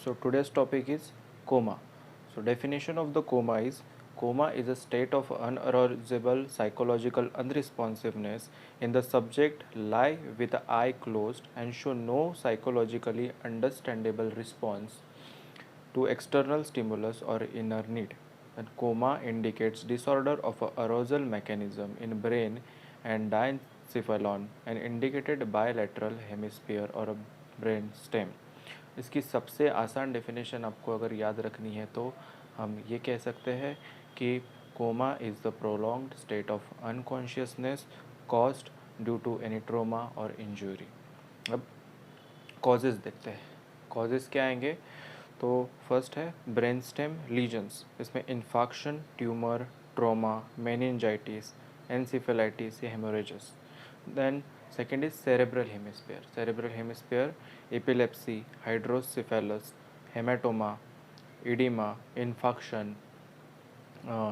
So today's topic is coma. So definition of the coma is a state of unarousable psychological unresponsiveness in the subject lie with the eye closed and show no psychologically understandable response to external stimulus or inner need. And coma indicates disorder of a arousal mechanism in brain and diencephalon and indicated bilateral hemisphere or a brain stem. इसकी सबसे आसान definition आपको अगर याद रखनी है तो हम ये कह सकते हैं कि coma is the prolonged state of unconsciousness caused due to any trauma और इंजरी। अब कॉजेज़ देखते हैं। कॉजेज़ क्या आएंगे? तो फर्स्ट है ब्रेन स्टेम लीजन्स, इसमें infarction, tumour, trauma, meningitis, encephalitis या haemorrhages. Then second is cerebral hemisphere epilepsy, hydrocephalus, haematoma, oedema, infarction,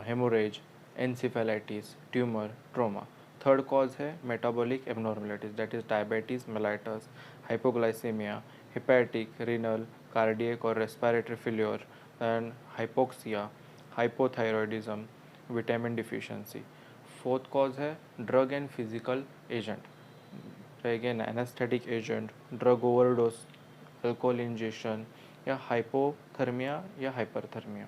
haemorrhage, encephalitis, tumour, trauma. Third cause है metabolic abnormalities, that is diabetes mellitus, hypoglycaemia, hepatic, renal, cardiac और respiratory failure, and hypoxia, hypothyroidism, vitamin deficiency. Fourth cause है drug and physical agent, again anaesthetic agent, drug overdose, alcohol ingestion या hypothermia या hyperthermia.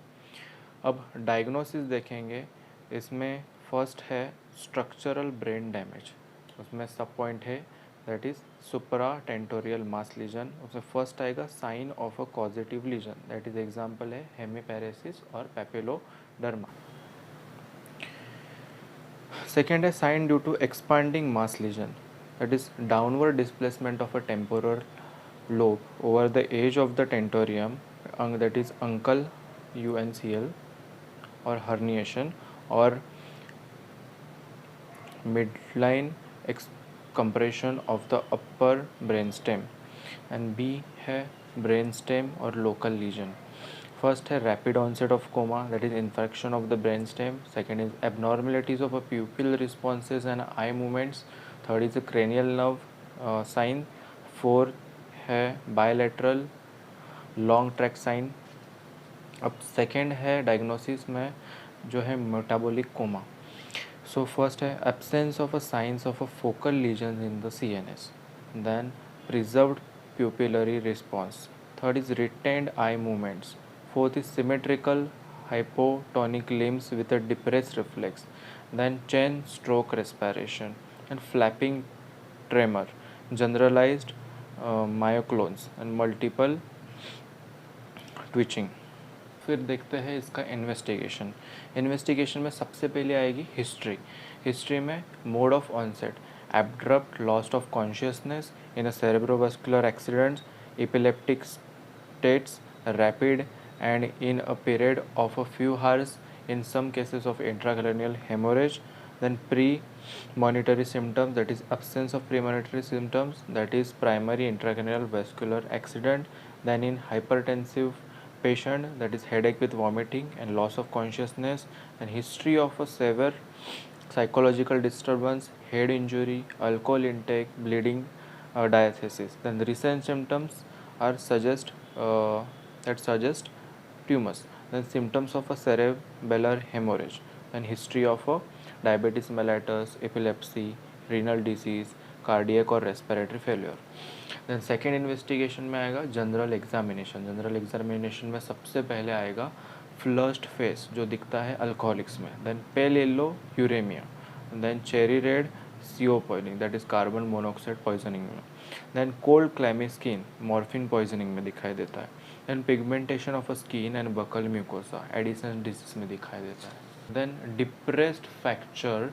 अब diagnosis देखेंगे, इसमें first है structural brain damage, उसमें सब पॉइंट है that is supratentorial mass lesion. उसमें फर्स्ट आएगा sign of a causative lesion, that is example है हेमीपैरेसिस और पैपिलोडर्मा। सेकेंड है sign due to expanding mass lesion, that is downward displacement of a temporal lobe over the edge of the tentorium, that is uncal UNCL, और herniation और midline compression of the upper brainstem। And B है brain stem और local lesion. First है rapid onset of coma, that is infection of the brain stem. Second is abnormalities of a pupil responses and eye movements. Third is a cranial nerve sign. Fourth है bilateral long tract sign. अब second है diagnosis में जो है metabolic coma. So first है absence of a signs of a focal lesion in the CNS, then preserved pupillary response. Third is retained eye movements. Fourth is symmetrical hypotonic limbs with a depressed reflex, then chain stroke respiration and flapping tremor, generalized myoclones and multiple twitching। फिर देखते हैं इसका investigation में सबसे पहले आएगी history में mode of onset abrupt loss of consciousness in a cerebrovascular accidents, epileptic states, rapid and in a period of a few hours, in some cases of intracranial hemorrhage. Then premonitory symptoms, that is absence of premonitory symptoms, that is primary intracranial vascular accident. Then in hypertensive patient, that is headache with vomiting and loss of consciousness, and history of a severe psychological disturbance, head injury, alcohol intake, bleeding, diathesis. Then the recent symptoms are suggest tumors. Then symptoms of a cerebellar hemorrhage. Then history of a diabetes mellitus, epilepsy, renal disease, cardiac और respiratory failure. Then second investigation में आएगा general examination में सबसे पहले आएगा flushed face जो दिखता है अल्कोहलिक्स में, then pale yellow uraemia, then cherry red CO poisoning, that is carbon monoxide poisoning में, then cold clammy skin morphine poisoning में दिखाई देता है, then pigmentation of a skin and buccal mucosa Addison disease में दिखाई देता है, then depressed fracture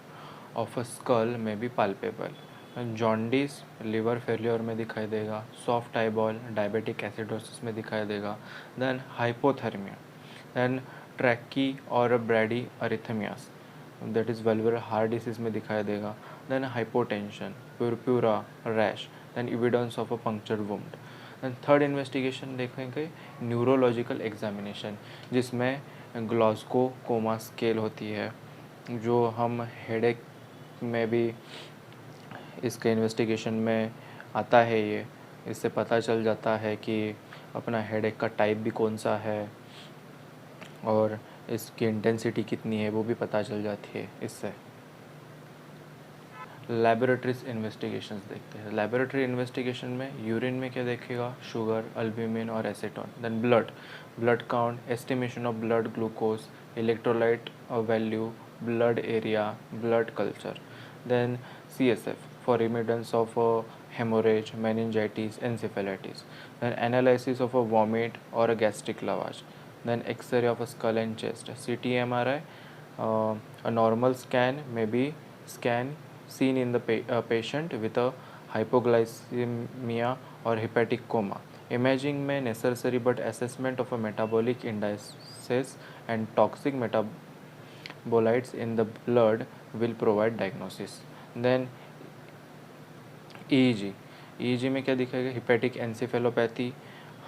of a skull में भी पाल्पेबल, जॉन्डिस लिवर फेल्योर में दिखाई देगा, सॉफ्ट आईबॉल डायबिटिक एसिडोसिस में दिखाई देगा, देन हाइपोथर्मिया, देन ट्रैकी और brady arrhythmias, that is valvular heart disease में दिखाई देगा, then hypotension, purpura rash, then evidence of a puncture wound. Then third investigation देखेंगे न्यूरोलॉजिकल एग्जामिनेशन, जिसमें ग्लासगो कोमा स्केल होती है, जो हम हेडेक में भी इसके इन्वेस्टिगेशन में आता है। ये इससे पता चल जाता है कि अपना हेडेक का टाइप भी कौन सा है और इसकी इंटेंसिटी कितनी है वो भी पता चल जाती है इससे। लेबोरेटरीज इन्वेस्टिगेशंस देखते हैं। लेबोरेटरी इन्वेस्टिगेशन में यूरिन में क्या देखेगा, शुगर, अल्ब्यूमिन और acetone. Then blood, blood count, estimation of blood glucose, electrolyte value, blood urea, blood culture. Then CSF for evidence of hemorrhage, meningitis, encephalitis. Then analysis of a vomit or a gastric lavage. Then X-ray of a skull and chest. CT MRI, a normal scan may be scan seen in the patient with a hypoglycemia or hepatic coma. Imaging में necessary but assessment of a metabolic indices and toxic metabolites in the blood will provide diagnosis. Then EEG में क्या दिखाएगा, hepatic encephalopathy,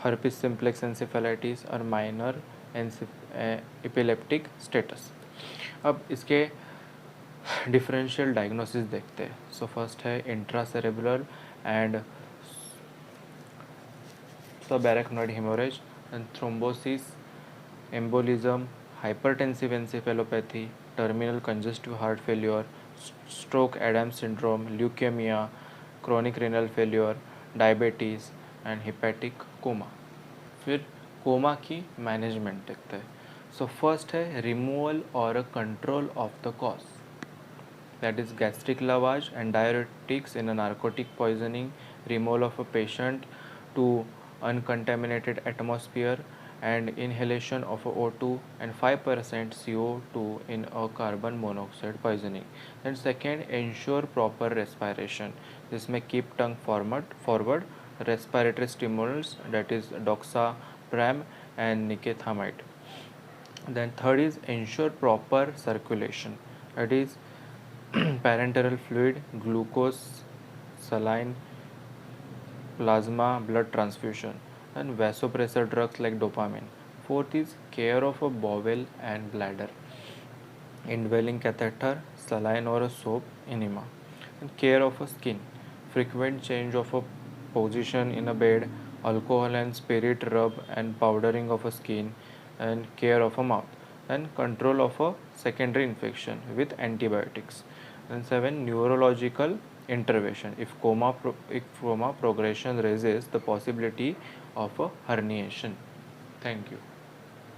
herpes simplex encephalitis और minor epileptic status. अब इसके differential diagnosis देखते हैं। So first है intracerebral and subarachnoid hemorrhage and thrombosis, embolism, hypertensive encephalopathy, terminal congestive heart failure, stroke Adams syndrome, leukemia, chronic renal failure, diabetes and hepatic coma. फिर coma की management देखते हैं। So first है removal और control of the cause, that is gastric lavage and diuretics in a narcotic poisoning, removal of a patient to uncontaminated atmosphere and inhalation of a O2 and 5% CO2 in a carbon monoxide poisoning. Then second, ensure proper respiration. This may keep tongue forward, respiratory stimulants, that is doxapram and nicotinamide. Then third is ensure proper circulation, that is parenteral fluid, glucose, saline, plasma, blood transfusion, and vasopressor drugs like dopamine. Fourth is care of a bowel and bladder, indwelling catheter, saline or a soap enema, and care of a skin, frequent change of a position in a bed, alcohol and spirit rub and powdering of a skin, and care of a mouth, and control of a secondary infection with antibiotics. And 7, neurological intervention if coma progression raises the possibility of a herniation. Thank you.